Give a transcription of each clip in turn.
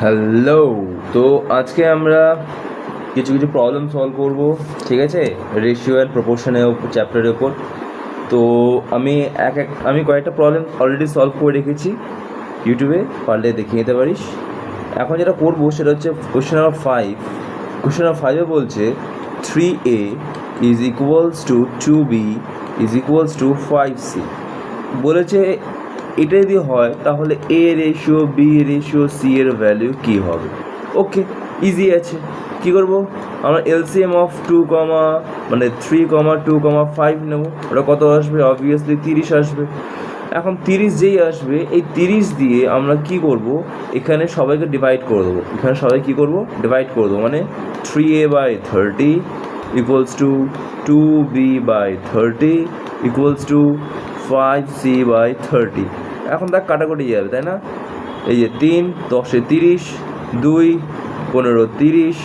Hello. তো আজকে আমরা কিছু প্রবলেম সলভ করব, ঠিক আছে, রেশিও অ্যান্ড প্রপোর্শনের চ্যাপ্টারের ওপর। তো আমি কয়েকটা প্রবলেম অলরেডি সলভ করে রেখেছি ইউটিউবে, পারলে দেখিয়ে নিতে পারিস। এখন যেটা করবো সেটা হচ্ছে কোয়েশ্চেন নাম্বার 5। কোয়েশ্চেন নাম্বার 5-এ বলছে 3a is equals to 2b is equals to 5c। বলেছে এটা যদি হয় তাহলে এ রেশিও বি রেশিও সি এর ভ্যালু কী হবে। ওকে, ইজি আছে। কী করবো, আমরা এলসিএম অফ 3,2,5 নেবো। ওটা কত আসবে? অবভিয়াসলি 30 আসবে। এখন 30 যেই আসবে, এই 30 দিয়ে আমরা কি করব, এখানে সবাইকে ডিভাইড করে দেবো। এখানে সবাই কী করবো, ডিভাইড করে দেবো। মানে 3a/30 equals to 2b/30 equals to 5c/30। এখন তার কাটাকুটি যাবে, তাই না? এই যে 3 10 30, 2 15 30,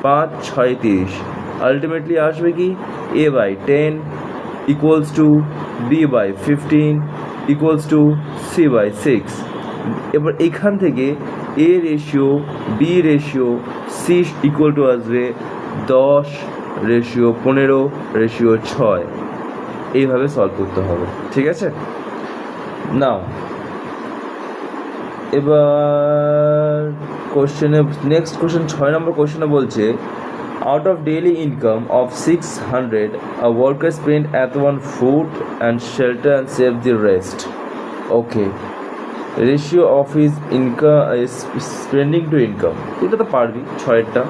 5 6 30। আলটিমেটলি আসবে কি, a/10 equals to b/15 equals to c/6। এবার এখান থেকে A ratio B ratio C equal to আসবে 10/15/6। এইভাবে সলভ করতে হবে, ঠিক আছে? নাও এবার কোশ্চেনে নেক্সট কোশ্চেন 6 নম্বর কোশ্চেনে বলছে out of daily income of 600 a worker spend at one food and shelter and save the rest. Okay, ratio of his income spending two income. এটা তো পারবি, 6-এরটা।